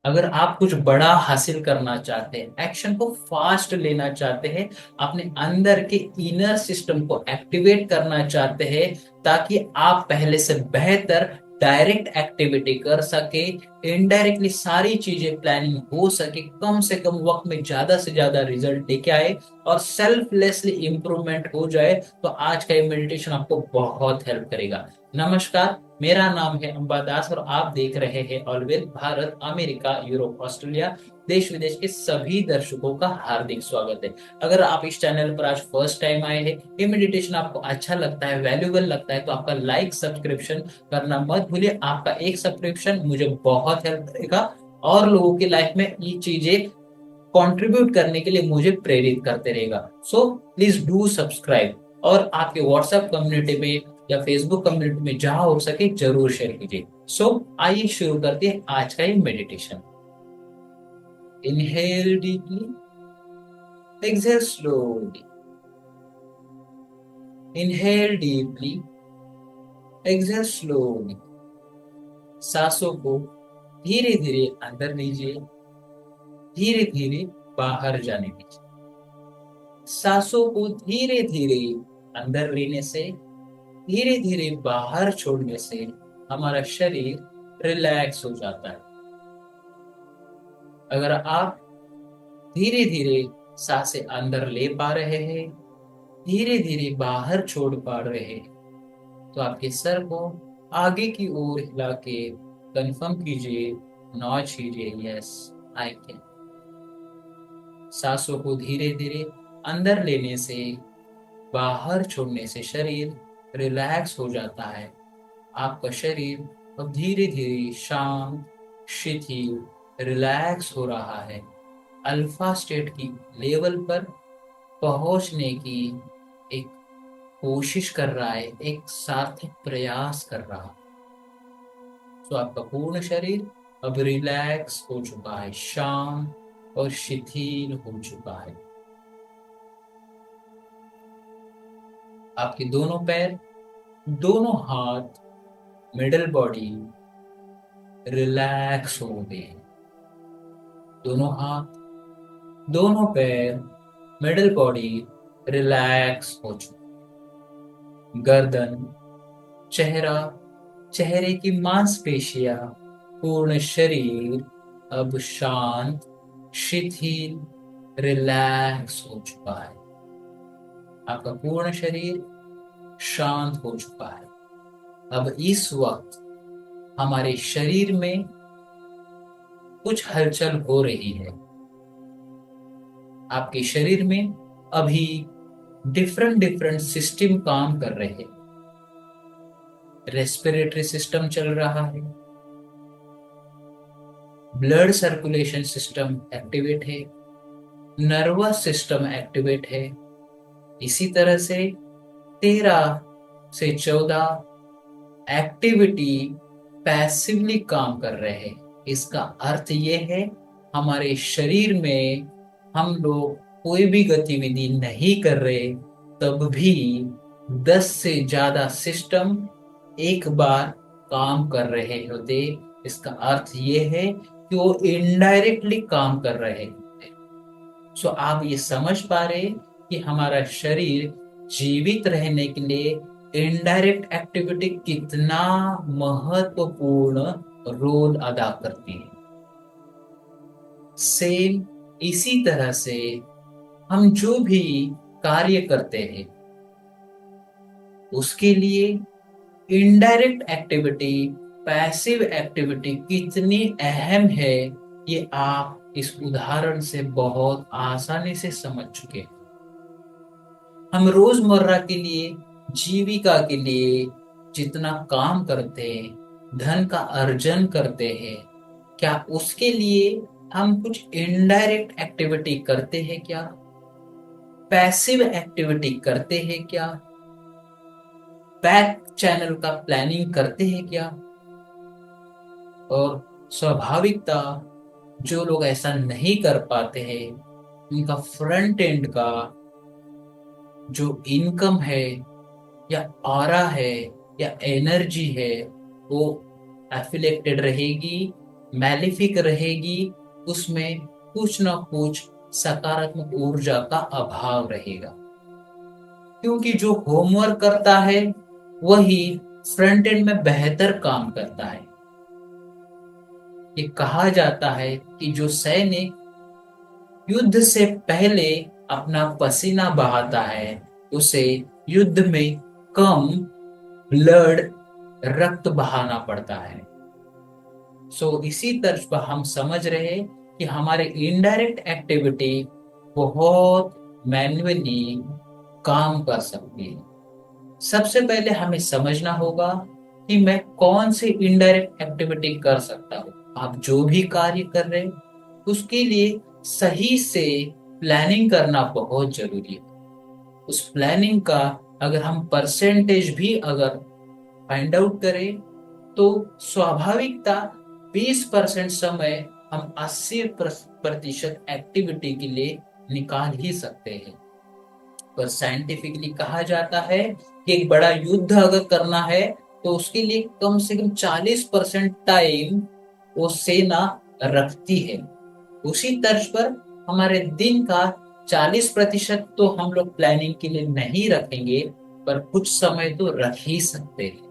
अगर आप कुछ बड़ा हासिल करना चाहते हैं, एक्शन को फास्ट लेना चाहते हैं, अपने अंदर के इनर सिस्टम को एक्टिवेट करना चाहते हैं, ताकि आप पहले से बेहतर डायरेक्ट एक्टिविटी कर सके, इनडायरेक्टली सारी चीजें प्लानिंग हो सके, कम से कम वक्त में ज्यादा से ज्यादा रिजल्ट लेके आए और सेल्फलेसली इंप्रूवमेंट हो जाए, तो आज का ये मेडिटेशन आपको बहुत हेल्प करेगा। नमस्कार, मेरा नाम है अंबादास और आप देख रहे हैं always Bharat, America, Europe, Australia, देश विदेश के सभी दर्शकों का हार्दिक स्वागत है। अगर आप इस चैनल पर आज फर्स्ट टाइम आए हैं, ये मेडिटेशन आपको अच्छा लगता है, वैल्यूएबल लगता है, तो आपका लाइक सब्सक्रिप्शन करना मत भूलिए। आपका एक सब्सक्रिप्शन मुझे बहुत हेल्प करेगा और लोगों की लाइफ में ये चीजें कंट्रीब्यूट करने के लिए मुझे प्रेरित करते रहेगा। सो प्लीज डू सब्सक्राइब और आपके व्हाट्सएप कम्युनिटी में या फेसबुक कम्युनिटी में जहां हो सके जरूर शेयर कीजिए। सो आइए शुरू करते हैं आज का ये meditation. Inhale deeply, exhale slowly. Inhale deeply, exhale slowly. सांसों को धीरे धीरे अंदर लीजिए, धीरे धीरे बाहर जाने दीजिए। सांसों को धीरे धीरे अंदर लेने से, धीरे धीरे बाहर छोड़ने से हमारा शरीर रिलैक्स हो जाता है। अगर आप धीरे धीरे सांसें अंदर ले पा रहे हैं, धीरे धीरे बाहर छोड़ पा रहे हैं, तो आपके सर को आगे की ओर हिला के कंफर्म कीजिए, नॉच कीजिए, यस आई कैन। सांसों को धीरे धीरे अंदर लेने से, बाहर छोड़ने से शरीर रिलैक्स हो जाता है। आपका शरीर अब धीरे धीरे शांत, शिथिल, रिलैक्स हो रहा है। अल्फा स्टेट की लेवल पर पहुंचने की एक कोशिश कर रहा है, एक सार्थक प्रयास कर रहा है। तो आपका पूर्ण शरीर अब रिलैक्स हो चुका है, शांत और शिथिल हो चुका है। आपके दोनों पैर, दोनों हाथ, मिडल बॉडी रिलैक्स हो गए। दोनों हाथ, दोनों पैर, मिडल बॉडी रिलैक्स हो चुकी। गर्दन, चेहरा, चेहरे की मांसपेशियां, पूर्ण शरीर अब शांत, शिथिल, रिलैक्स हो चुका है। आपका पूर्ण शरीर शांत हो चुका है। अब इस वक्त हमारे शरीर में कुछ हलचल हो रही है। आपके शरीर में अभी डिफरेंट डिफरेंट सिस्टम काम कर रहे हैं। रेस्पिरेटरी सिस्टम चल रहा है, ब्लड सर्कुलेशन सिस्टम एक्टिवेट है, नर्वस सिस्टम एक्टिवेट है। इसी तरह से 13 से 14 एक्टिविटी पैसिवली काम कर रहे हैं। इसका अर्थ ये है, हमारे शरीर में हम लोग कोई भी गतिविधि नहीं कर रहे, तब भी 10 से ज्यादा सिस्टम एक बार काम कर रहे होते। इसका अर्थ ये है कि वो इनडायरेक्टली काम कर रहे होते। सो आप ये समझ पा रहे कि हमारा शरीर जीवित रहने के लिए इनडायरेक्ट एक्टिविटी कितना महत्वपूर्ण रोल अदा करती है। सेम इसी तरह से हम जो भी कार्य करते हैं, उसके लिए इनडायरेक्ट एक्टिविटी, पैसिव एक्टिविटी कितनी अहम है, ये आप इस उदाहरण से बहुत आसानी से समझ चुके हैं। हम रोजमर्रा के लिए, जीविका के लिए जितना काम करते हैं, धन का अर्जन करते हैं, क्या उसके लिए हम कुछ इनडायरेक्ट एक्टिविटी करते हैं क्या? पैसिव एक्टिविटी करते हैं क्या? बैक चैनल का प्लानिंग करते हैं क्या? और स्वाभाविकता जो लोग ऐसा नहीं कर पाते हैं, उनका फ्रंट एंड का जो इनकम है या ऑरा है या एनर्जी है, वो एफिलेक्टेड रहेगी मैलिफिक रहेगी, उसमें कुछ ना कुछ सकारात्मक ऊर्जा का अभाव रहेगा। क्योंकि जो होमवर्क करता है वही फ्रंट एंड में बेहतर काम करता है। ये कहा जाता है कि जो सैनिक युद्ध से पहले अपना पसीना बहाता है उसे युद्ध में कम ब्लड रक्त बहाना पड़ता है। इसी तर्ज पर हम समझ रहे हैं कि हमारे इनडायरेक्ट एक्टिविटी बहुत मैन्युअली काम कर सकती है। सबसे पहले हमें समझना होगा कि मैं कौन सी इनडायरेक्ट एक्टिविटी कर सकता हूँ। आप जो भी कार्य कर रहे हैं उसके लिए सही से प्लानिंग करना बहुत जरूरी है। उस प्लानिंग का अगर हम परसेंटेज भी अगर फाइंड आउट करें तो स्वाभाविकता 20% समय हम 80% एक्टिविटी के लिए निकाल ही सकते हैं। पर साइंटिफिकली कहा जाता है कि एक बड़ा युद्ध अगर करना है तो उसके लिए कम से कम 40% टाइम वो सेना रखती है। उसी तर्ज पर हमारे दिन का 40% तो हम लोग प्लानिंग के लिए नहीं रखेंगे, पर कुछ समय तो रख ही सकते हैं।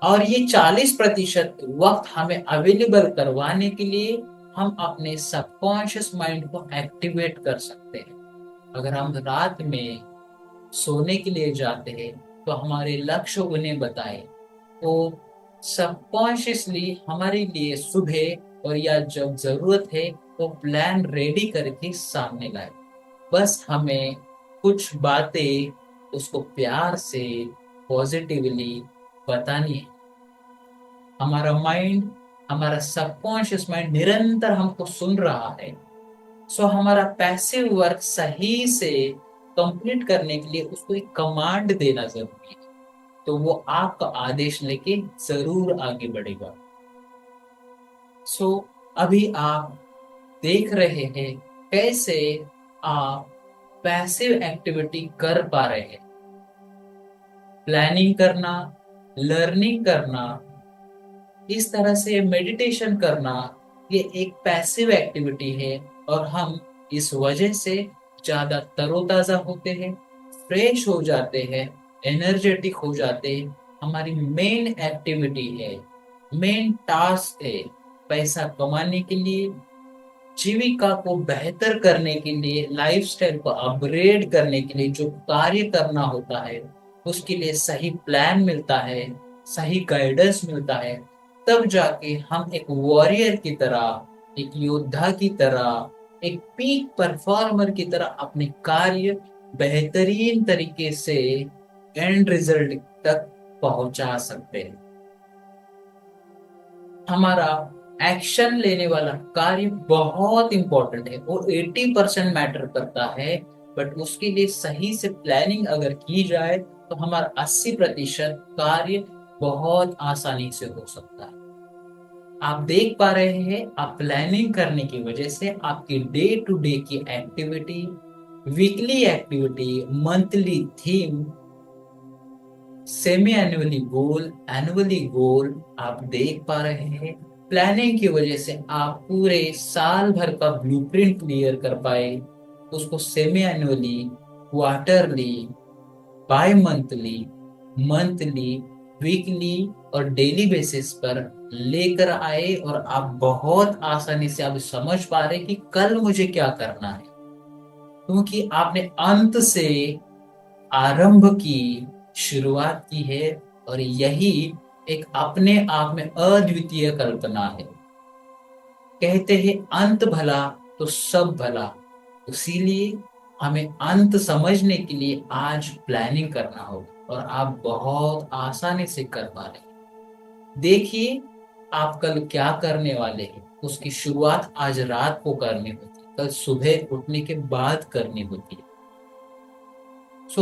और ये 40% वक्त हमें अवेलेबल करवाने के लिए हम अपने सबकॉन्शियस माइंड को एक्टिवेट कर सकते हैं। अगर हम रात में सोने के लिए जाते हैं तो हमारे लक्ष्य उन्हें बताए तो सबकॉन्शियसली हमारे लिए सुबह और या जब जरूरत है तो प्लान रेडी करके सामने लाए। बस हमें कुछ बातें उसको प्यार से पॉजिटिवली बतानी है। हमारा माइंड, हमारा सबकॉन्शियस माइंड निरंतर हमको सुन रहा है। हमारा पैसिव वर्क सही से कंप्लीट करने के लिए उसको एक कमांड देना जरूरी है। तो वो आपका आदेश लेके जरूर आगे बढ़ेगा। सो अभी आप देख रहे हैं कैसे आप पैसिव एक्टिविटी कर पा रहे हैं। प्लानिंग करना, लर्निंग करना, इस तरह से मेडिटेशन करना, ये एक पैसिव एक्टिविटी है और हम इस वजह से ज्यादा तरोताजा होते हैं, फ्रेश हो जाते हैं, एनर्जेटिक हो जाते हैं। हमारी मेन एक्टिविटी है, मेन टास्क है पैसा कमाने के लिए, जीविका को बेहतर करने के लिए, लाइफस्टाइल को अपग्रेड करने के लिए जो कार्य करना होता है उसके लिए सही प्लान मिलता है, सही गाइडेंस मिलता है। तब जाके हम एक वॉरियर की तरह, एक योद्धा की तरह, एक पीक परफॉर्मर की तरह अपने कार्य बेहतरीन तरीके से एंड रिजल्ट तक पहुंचा सकते हैं। हमारा एक्शन लेने वाला कार्य बहुत इंपॉर्टेंट है, वो 80% मैटर करता है। बट उसके लिए सही से प्लानिंग अगर की जाए तो हमारा 80% कार्य बहुत आसानी से हो सकता है। आप देख पा रहे हैं, आप प्लानिंग करने की वजह से आपकी डे टू डे की activity, weekly activity, monthly theme, semi annually goal, annually goal आप देख पा रहे हैं। प्लानिंग की वजह से आप पूरे साल भर का ब्लूप्रिंट क्लियर कर पाए, उसको semi annually, quarterly, bimonthly, monthly, weekly और डेली बेसिस पर लेकर आए और आप बहुत आसानी से आप समझ पा रहे कि कल मुझे क्या करना है, क्योंकि आपने अंत से आरंभ की शुरुआत की है। और यही एक अपने आप में अद्वितीय कल्पना है। कहते हैं अंत भला तो सब भला, इसीलिए हमें अंत समझने के लिए आज प्लानिंग करना होगा और आप बहुत आसानी से कर पा रहे हैं। देखिए आप कल क्या करने वाले हैं, उसकी शुरुआत आज रात को करनी होती है, कल सुबह उठने के बाद करनी होती है।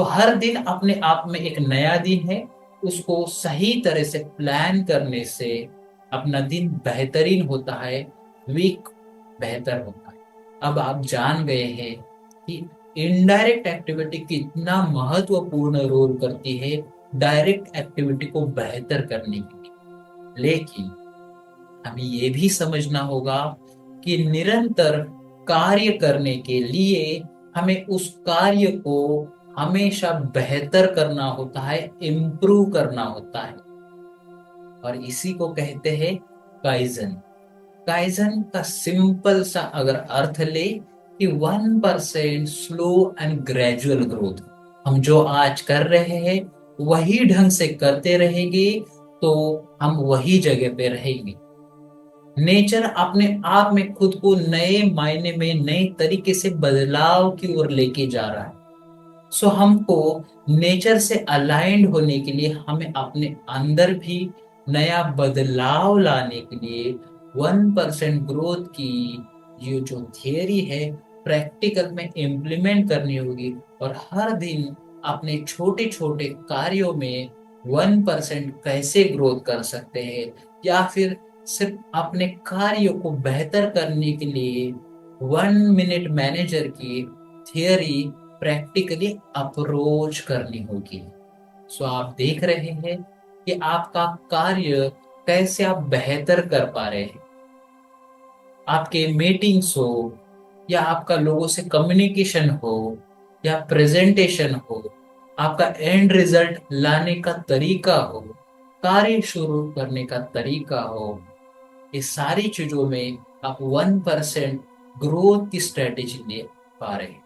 हर दिन अपने आप में एक नया दिन है, उसको सही तरह से प्लान करने से अपना दिन बेहतरीन होता है, वीक बेहतर होता है। अब आप जान गए हैं कि इनडायरेक्ट एक्टिविटी कितना महत्वपूर्ण रोल करती है डायरेक्ट एक्टिविटी को बेहतर करने के लिए। लेकिन हमें ये भी समझना होगा कि निरंतर कार्य करने के लिए हमें उस कार्य को हमेशा बेहतर करना होता है, इम्प्रूव करना होता है। और इसी को कहते हैं काइजन। काइजन का सिंपल सा अगर अर्थ ले कि 1% स्लो एंड ग्रेजुअल ग्रोथ। हम जो आज कर रहे हैं वही ढंग से करते रहेंगे तो हम वही जगह पे रहेंगे। नेचर अपने आप में खुद को नए मायने में नए तरीके से बदलाव की ओर लेके जा रहा है। सो हमको नेचर से अलाइंड होने के लिए हमें अपने अंदर भी नया बदलाव लाने के लिए 1% ग्रोथ की ये जो थियरी है प्रैक्टिकल में इम्प्लीमेंट करनी होगी। और हर दिन अपने छोटे छोटे कार्यों में 1% कैसे ग्रोथ कर सकते हैं, या फिर सिर्फ अपने कार्यों को बेहतर करने के लिए 1 मिनट मैनेजर की थियरी प्रैक्टिकली अप्रोच करनी होगी। सो आप देख रहे हैं कि आपका कार्य कैसे आप बेहतर कर पा रहे हैं। आपके मीटिंग्स हो, या आपका लोगों से कम्युनिकेशन हो, या प्रेजेंटेशन हो, आपका एंड रिजल्ट लाने का तरीका हो, कार्य शुरू करने का तरीका हो, इस सारी चीजों में आप 1% ग्रोथ की स्ट्रेटेजी ले पा रहे हैं।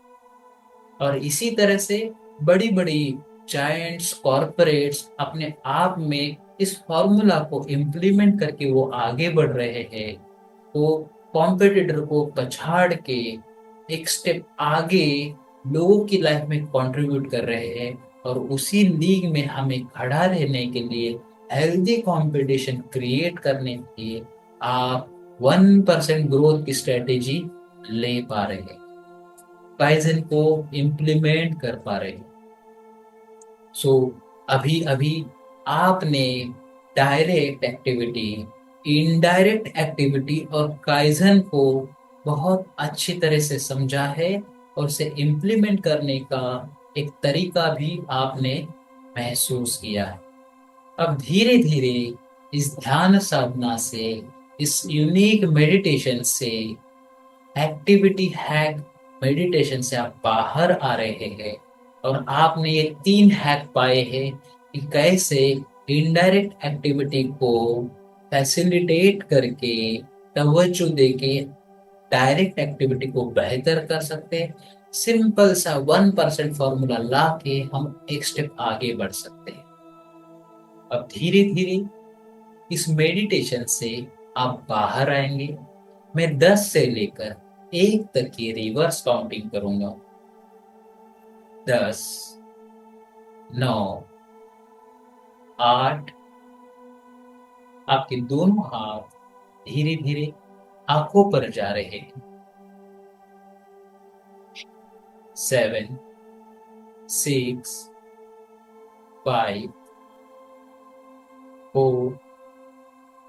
और इसी तरह से बड़ी बड़ी जायंट्स कॉरपोरेट्स अपने आप में इस फॉर्मूला को इम्प्लीमेंट करके वो आगे बढ़ रहे हैं। वो कॉम्पिटिटर को पछाड़ के एक स्टेप आगे लोगों की लाइफ में कंट्रीब्यूट कर रहे हैं। और उसी लीग में हमें खड़ा रहने के लिए, हेल्दी कंपटीशन क्रिएट करने के लिए आप 1% ग्रोथ की स्ट्रेटेजी ले पा रहे हैं, काइजन को इम्प्लीमेंट कर पा रहे हैं। सो अभी अभी आपने डायरेक्ट एक्टिविटी, इनडायरेक्ट एक्टिविटी और काइजन को बहुत अच्छी तरह से समझा है, और उसे इम्प्लीमेंट करने का एक तरीका भी आपने महसूस किया है। अब धीरे धीरे इस ध्यान साधना से, इस यूनिक मेडिटेशन से, एक्टिविटी हैक मेडिटेशन से आप बाहर आ रहे हैं। और आपने ये 3 हैक पाए हैं कि कैसे इनडायरेक्ट एक्टिविटी को फैसिलिटेट करके, तवज्जो देके डायरेक्ट एक्टिविटी को बेहतर कर सकते हैं। सिंपल सा 1% फॉर्मूला ला के हम एक स्टेप आगे बढ़ सकते हैं। अब धीरे धीरे इस मेडिटेशन से आप बाहर आएंगे। मैं 10 से लेकर 1 तक की रिवर्स काउंटिंग करूंगा। 10, 9, 8। आपके दोनों हाथ धीरे धीरे आंखों पर जा रहे हैं। 7, 6, 5, 4।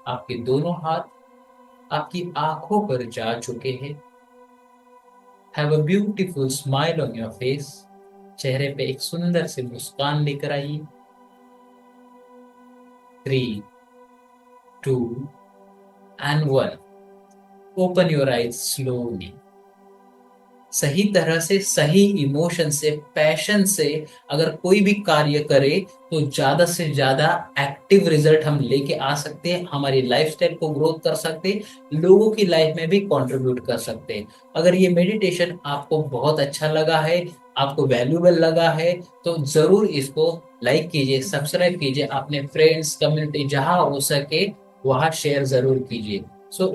आपके दोनों हाथ आपकी आंखों पर जा चुके हैं। Have a beautiful smile on your face. चेहरे पे एक सुंदर सी मुस्कान लेकर आइए। 3, 2 and 1। Open your eyes slowly. सही तरह से, सही इमोशन से, पैशन से अगर कोई भी कार्य करे तो ज्यादा से ज्यादा एक्टिव रिजल्ट हम लेके आ सकते हैं, हमारी लाइफस्टाइल को ग्रोथ कर सकते हैं, लोगों की लाइफ में भी कंट्रीब्यूट कर सकते हैं। अगर ये मेडिटेशन आपको बहुत अच्छा लगा है, आपको वैल्यूबल लगा है, तो जरूर इसको लाइक कीजिए, सब्सक्राइब कीजिए, अपने फ्रेंड्स कम्युनिटी जहां हो सके वहां शेयर जरूर कीजिए।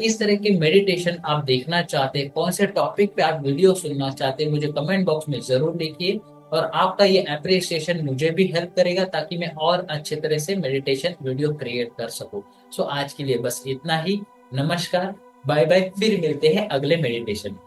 इस तरह के मेडिटेशन आप देखना चाहते हैं, कौन से टॉपिक पे आप वीडियो सुनना चाहते हैं, मुझे कमेंट बॉक्स में जरूर लिखिए। और आपका ये अप्रिसिएशन मुझे भी हेल्प करेगा ताकि मैं और अच्छे तरह से मेडिटेशन वीडियो क्रिएट कर सकूं। आज के लिए बस इतना ही। नमस्कार, बाय बाय, फिर मिलते हैं अगले मेडिटेशन।